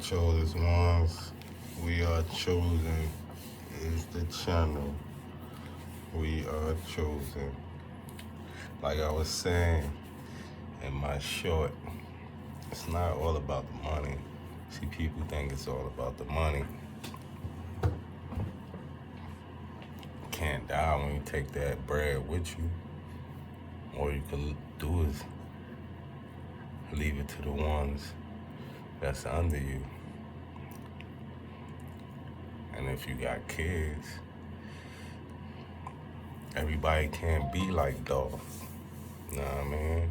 chosen ones. We are chosen is the channel. We are chosen. Like I was saying in my short, it's not all about the money. See, people think it's all about the money. You can't die when you take that bread with you. All you can do is leave it to the ones that's under you. And if you got kids, everybody can't be like Dolph. You know what I mean?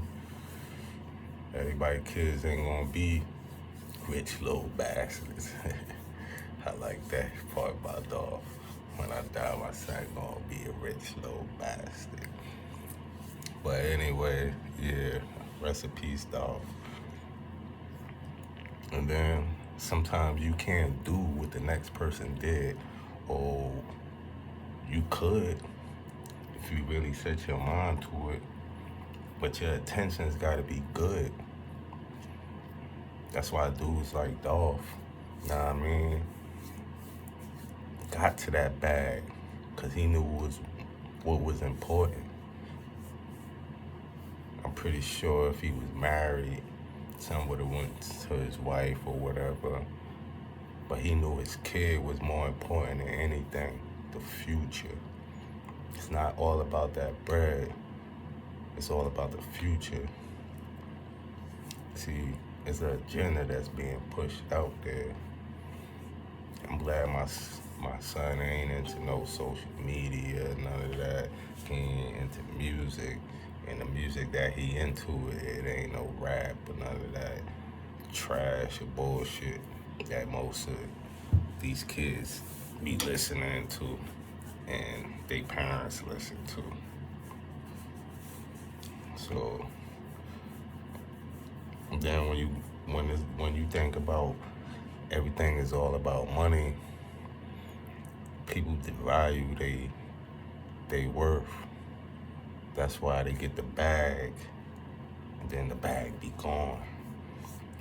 Everybody kids ain't gonna be rich little bastards. I like that part about Dolph. When I die, my son gonna be a rich little bastard. But anyway, yeah, rest in peace, Dolph. And then sometimes you can't do what the next person did, or you could if you really set your mind to it, but your attention's gotta be good. That's why dudes like Dolph, you know what I mean, got to that bag, because he knew what was important. I'm pretty sure if he was married, son would have went to his wife or whatever, but he knew his kid was more important than anything, the future. It's not all about that bread. It's all about the future. See, it's an agenda that's being pushed out there. I'm glad my son ain't into no social media, none of that. He ain't into music. And the music that he into, it ain't no rap or none of that trash or bullshit that most of these kids be listening to and they parents listen to. So then when you think about everything is all about money, people devalue they worth. That's why they get the bag, and then the bag be gone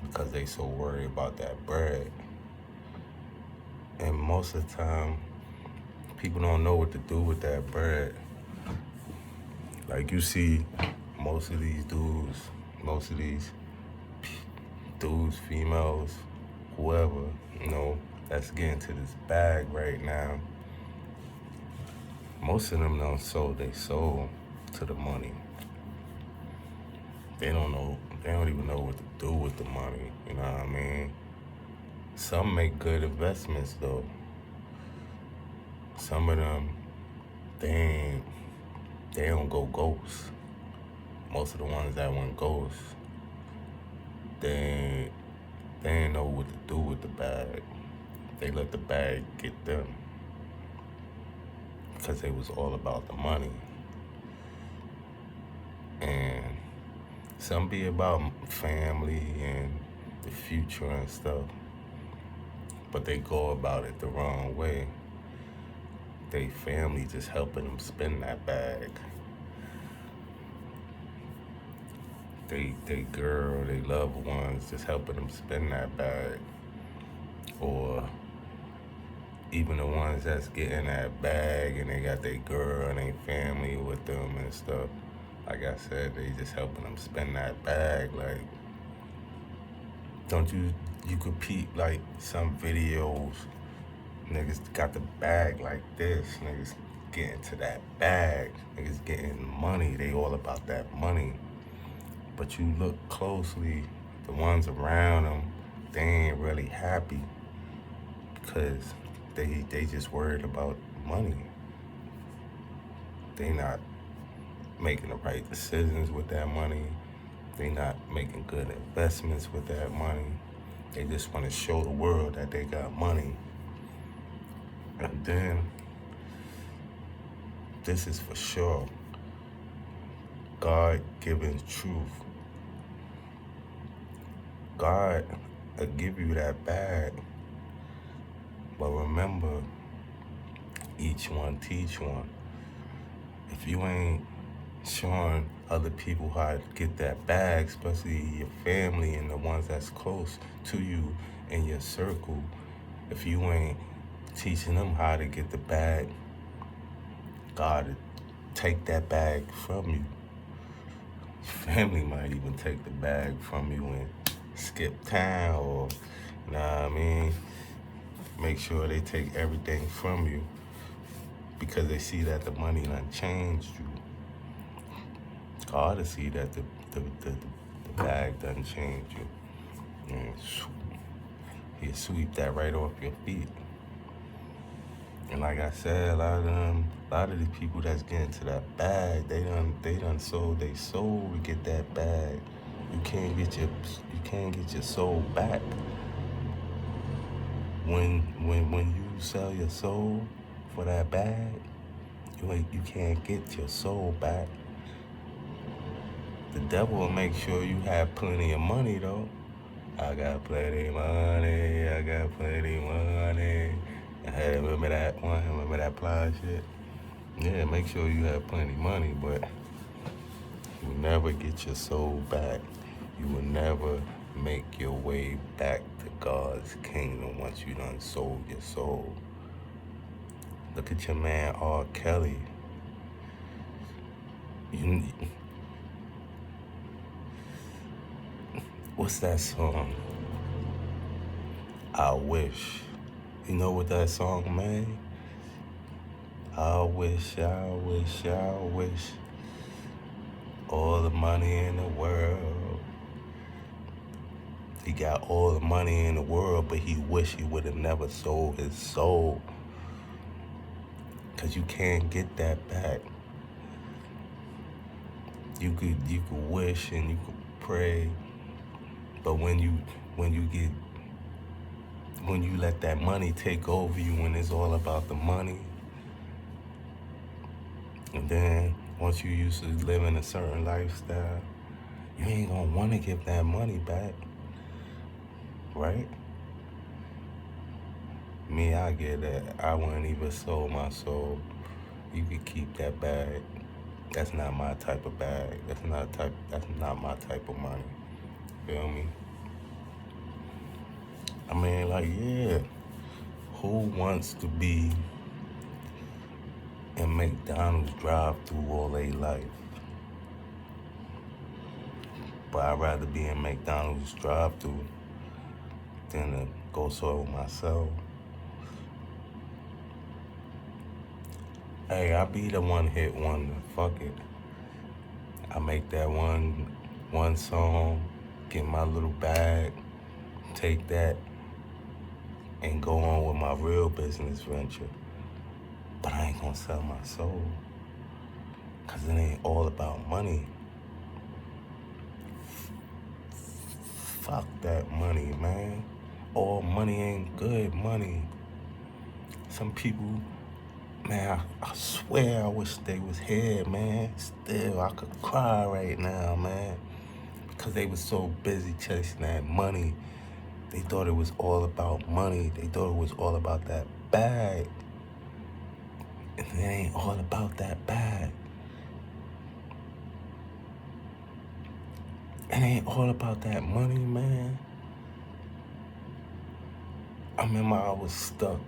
because they so worried about that bread. And most of the time, people don't know what to do with that bread. Like you see, most of these dudes, females, whoever, that's getting to this bag right now. Most of them don't sold their soul to the money. They don't even know what to do with the money, you know what I mean? Some make good investments though. Some of them, they don't go ghost. Most of the ones that went ghost, they ain't know what to do with the bag. They let the bag get them because it was all about the money. And some be about family and the future and stuff, but they go about it the wrong way. They family just helping them spend that bag. They girl, they loved ones just helping them spend that bag. Or even the ones that's getting that bag and they got their girl and their family with them and stuff. Like I said, they just helping them spend that bag. Like, don't you could peep like some videos, niggas got the bag like this, niggas getting to that bag, niggas getting money, they all about that money. But you look closely, the ones around them, they ain't really happy because they just worried about money. They not making the right decisions with that money. They not making good investments with that money. They just want to show the world that they got money. And then, this is for sure, God-given truth. God will give you that bag, but remember, each one teach one. If you ain't showing other people how to get that bag, especially your family and the ones that's close to you in your circle, if you ain't teaching them how to get the bag, God will take that bag from you. Family might even take the bag from you and skip town, or, you know what I mean? Make sure they take everything from you because they see that the money done changed you. God to see that the bag done changed you. And he'll sweep that right off your feet. And like I said, a lot of these people that's getting to that bag, they done sold their soul to get that bag. You can't get your soul back. When you sell your soul for that bag, you can't get your soul back. The devil will make sure you have plenty of money though. I got plenty of money. I got plenty of money. Hey, remember that one? Remember that Plies shit? Yeah, make sure you have plenty of money, but you will never get your soul back. You will never make your way back to God's kingdom once you done sold your soul. Look at your man R. Kelly. What's that song? I Wish. You know what that song mean? I wish all the money in the world. He got all the money in the world, but he wish he would have never sold his soul. Cause you can't get that back. You could wish and you could pray, but when you let that money take over you, when it's all about the money, and then once you used to living a certain lifestyle, you ain't gonna want to give that money back, right? Me, I get that. I wouldn't even sold my soul. You could keep that bag. That's not my type of bag. That's not my type of money. Feel me? I mean, like, yeah. Who wants to be in McDonald's drive-through all their life? But I'd rather be in McDonald's drive-through than to go soil myself. Hey, I be the one-hit wonder. Fuck it. I make that one song, get my little bag, take that, and go on with my real business venture. But I ain't gonna sell my soul, cause it ain't all about money. Fuck that money, man. All money ain't good money. Some people, man, I swear I wish they was here, man. Still, I could cry right now, man. Because they was so busy chasing that money. They thought it was all about money. They thought it was all about that bag. And it ain't all about that bag. It ain't all about that money, man. I remember I was stuck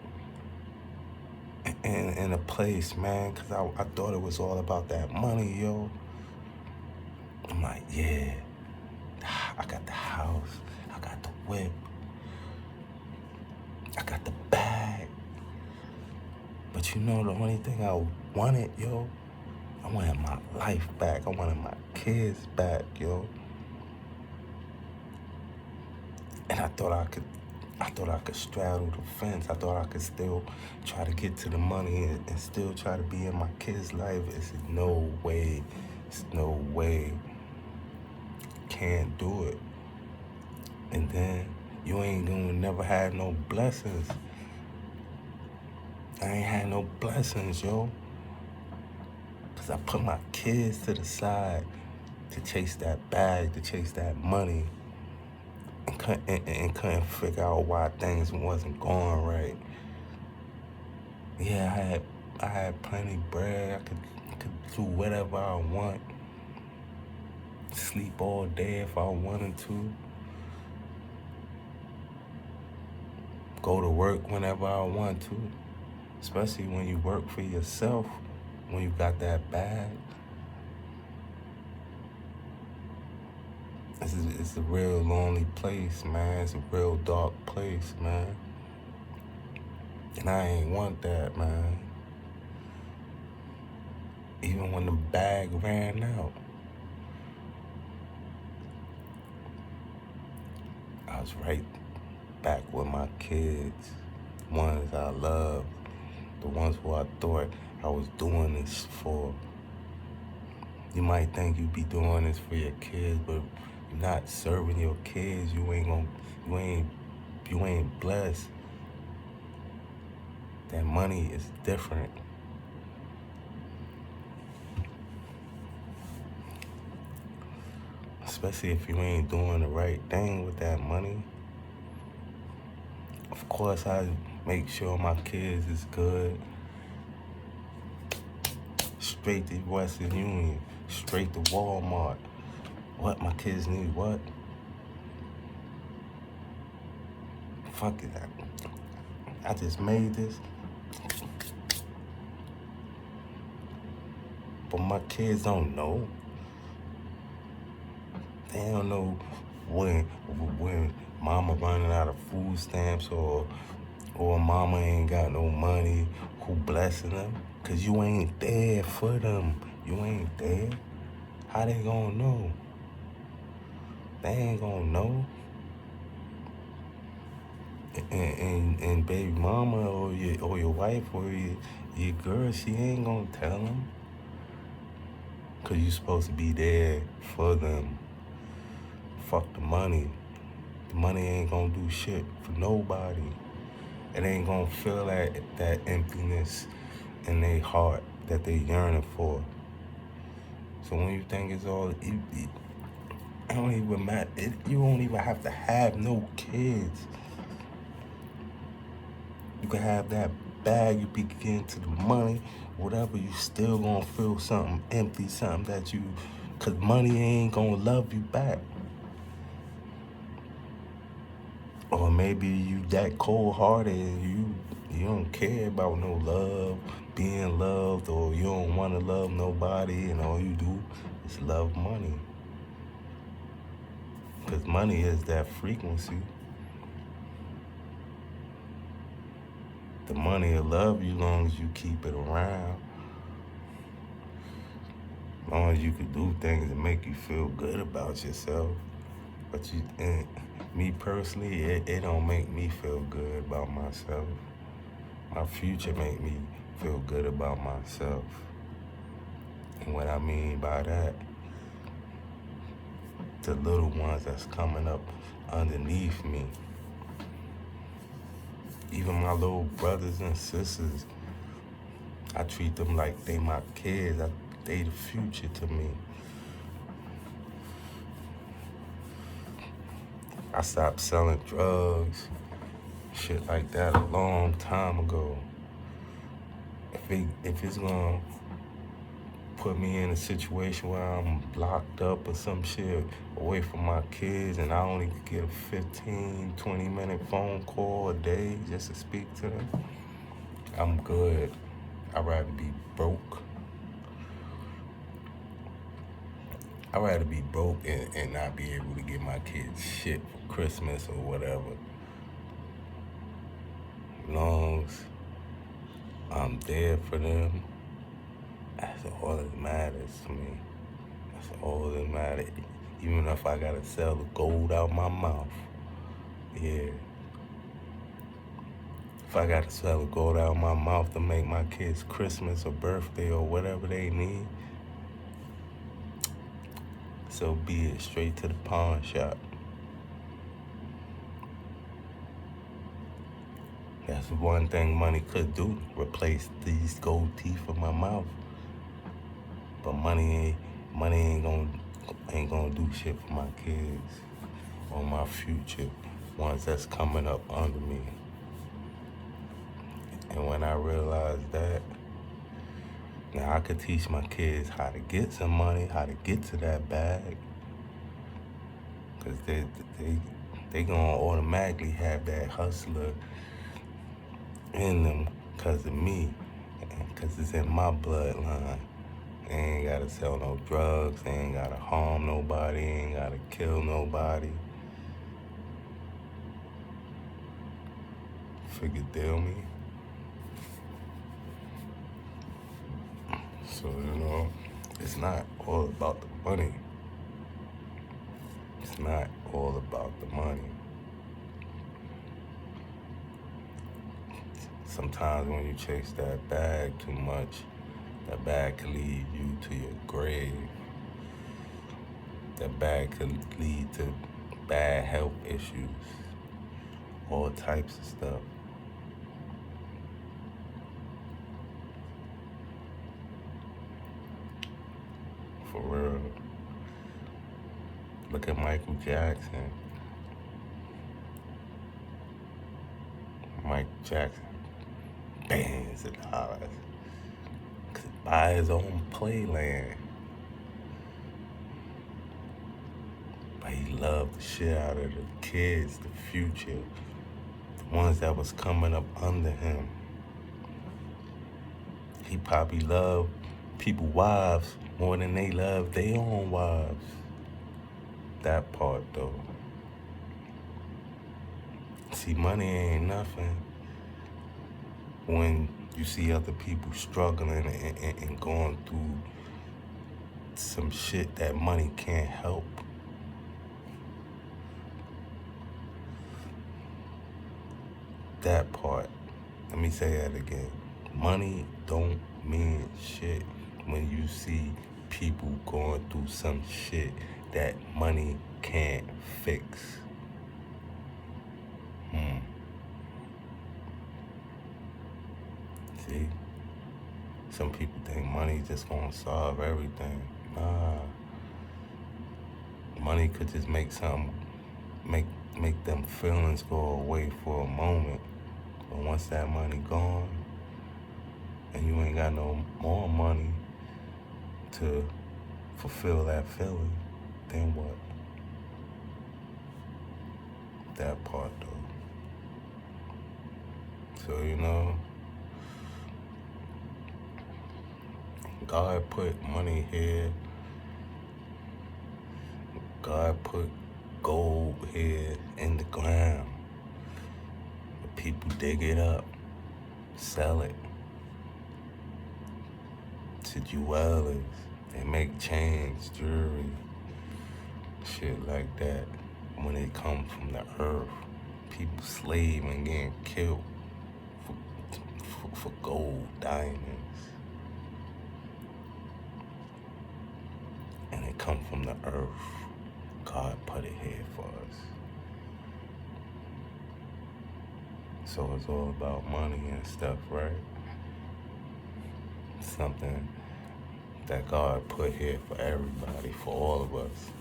in a place, man, because I thought it was all about that money, yo. I'm like, yeah, I got the house, I got the whip, I got the bag. But you know the only thing I wanted, yo, I wanted my life back. I wanted my kids back, yo. And I thought I could straddle the fence. I thought I could still try to get to the money and still try to be in my kids' life. It's no way. It's no way. Can't do it. And then you ain't gonna never have no blessings. I ain't had no blessings, yo. Cause I put my kids to the side to chase that bag, to chase that money. And couldn't figure out why things wasn't going right. Yeah, I had plenty bread. I could do whatever I want. Sleep all day if I wanted to. go to work whenever I want to, especially when you work for yourself, when you got that bag. It's a real lonely place, man. It's a real dark place, man. And I ain't want that, man. Even when the bag ran out, I was right back with my kids, ones I loved, the ones who I thought I was doing this for. You might think you be doing this for your kids, but you're not serving your kids. You ain't blessed. That money is different. Especially if you ain't doing the right thing with that money. Of course, I make sure my kids is good. Straight to Western Union, straight to Walmart. What my kids need, what? Fuck it. I just made this. But my kids don't know. They don't know when mama running out of food stamps or mama ain't got no money, who blessing them. Cause you ain't there for them. You ain't there. How they gonna know? They ain't gonna know. And baby mama or your wife or your girl, she ain't gonna tell them. Cause you supposed to be there for them. Fuck the money. The money ain't gonna do shit for nobody. It ain't gonna fill that emptiness in their heart that they yearning for. So when you think it's all, it don't even matter. You don't even have to have no kids. You can have that bag, you be getting to the money, whatever, you still gonna feel something empty, something that cause money ain't gonna love you back. Or maybe you that cold-hearted and you don't care about no love, being loved, or you don't want to love nobody and all you do is love money. Because money is that frequency. The money will love you as long as you keep it around. As long as you can do things that make you feel good about yourself. But me personally, it don't make me feel good about myself. My future make me feel good about myself. And what I mean by that, the little ones that's coming up underneath me. Even my little brothers and sisters, I treat them like they my kids. They the future to me. I stopped selling drugs, shit like that a long time ago. If it's gonna put me in a situation where I'm locked up or some shit away from my kids and I only get a 15, 20-minute phone call a day just to speak to them, I'm good. I'd rather be broke. I'd rather be broke and not be able to get my kids shit for Christmas or whatever. As long as I'm there for them, that's all that matters to me. That's all that matters. Even if I gotta sell the gold out my mouth. Yeah. If I gotta sell the gold out my mouth to make my kids Christmas or birthday or whatever they need, so be it. Straight to the pawn shop. That's one thing money could do, replace these gold teeth in my mouth. But money ain't gonna do shit for my kids or my future ones that's coming up under me. And when I realized that, now I could teach my kids how to get some money, how to get to that bag. Cause they gonna automatically have that hustler in them because of me, because it's in my bloodline. They ain't gotta sell no drugs, they ain't gotta harm nobody, they ain't gotta kill nobody. Deal me. So, it's not all about the money. It's not all about the money. Sometimes when you chase that bag too much, that bag can lead you to your grave. That bag could lead to bad health issues, all types of stuff. For real. Look at Michael Jackson. Mike Jackson, billions of dollars. Could buy his own playland. But he loved the shit out of the kids, the future, the ones that was coming up under him. He probably loved people's wives more than they loved their own wives. That part though. See, money ain't nothing when you see other people struggling and going through some shit that money can't help. That part. Let me say that again. Money don't mean shit when you see people going through some shit that money can't fix. See? Some people think money just gonna solve everything. Nah. Money could just make them feelings go away for a moment. But once that money gone, and you ain't got no more money to fulfill that feeling, then what? That part though. So, God put money here. God put gold here in the ground. The people dig it up, sell it to jewelers. They make chains, jewelry, shit like that. When it comes from the earth, people slave and getting killed for gold, diamonds. And it come from the earth. God put it here for us. So it's all about money and stuff, right? Something that God put here for everybody, for all of us.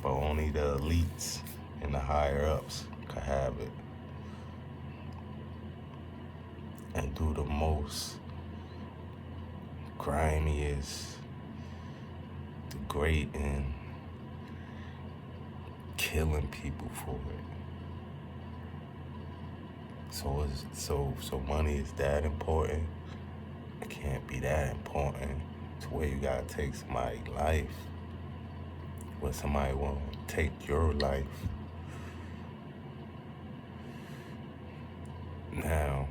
But only the elites and the higher ups could have it. And do the most grimiest, degrading, killing people for it. So money is that important? It can't be that important to where you gotta take somebody's life. Where somebody won't take your life. Now,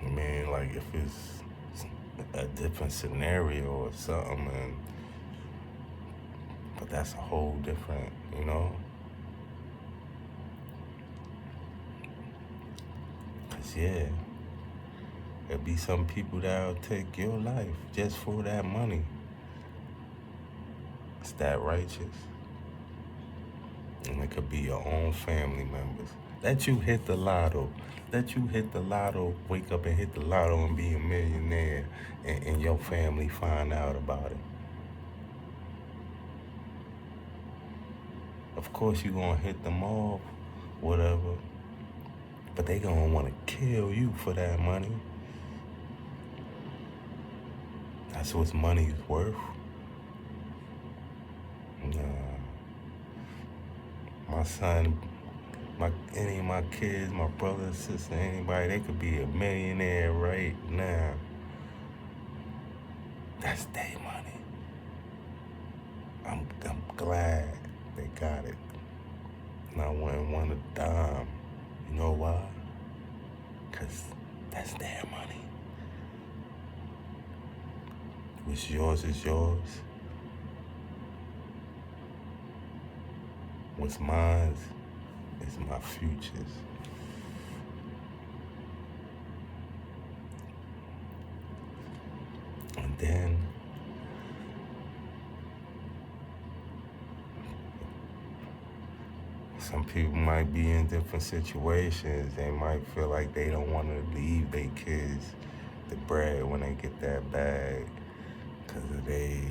I mean, like if it's a different scenario or something, but that's a whole different, Cause yeah, there'll be some people that'll take your life just for that money. Is that righteous? And it could be your own family members. Let you hit the lotto. Wake up and hit the lotto and be a millionaire, and your family find out about it. Of course you gonna hit them off, whatever. But they gonna wanna kill you for that money. That's what money's worth. Nah. my son, any of my kids, my brother, sister, anybody, they could be a millionaire right now. That's their money. I'm glad they got it. And I wouldn't want a dime. You know why? Because that's their money. What's yours is yours. What's mine is my future's. And then some people might be in different situations. They might feel like they don't want to leave their kids the bread when they get that bag because of their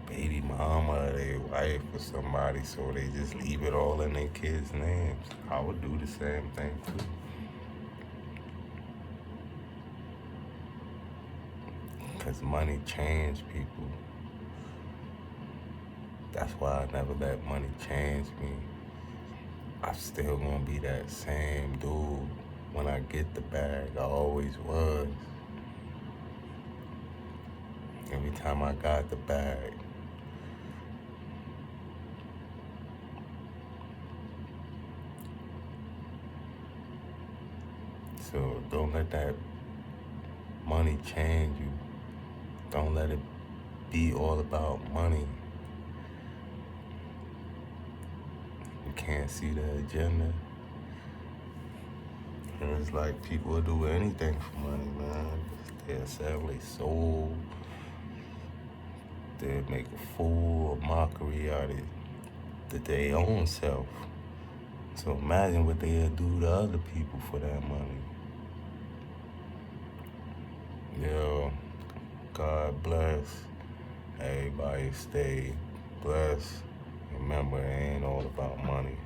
baby mama or their wife or somebody, so they just leave it all in their kids' names. I would do the same thing too. Because money changed people. That's why I never let money change me. I'm still gonna be that same dude when I get the bag. I always was. Every time I got the bag. So don't let that money change you. Don't let it be all about money. You can't see the agenda. And it's like people will do anything for money, man. They'll sell their soul. They'll make a fool or mockery out of their own self. So imagine what they'll do to other people for that money. Yo, God bless. Everybody stay blessed. Remember, it ain't all about money.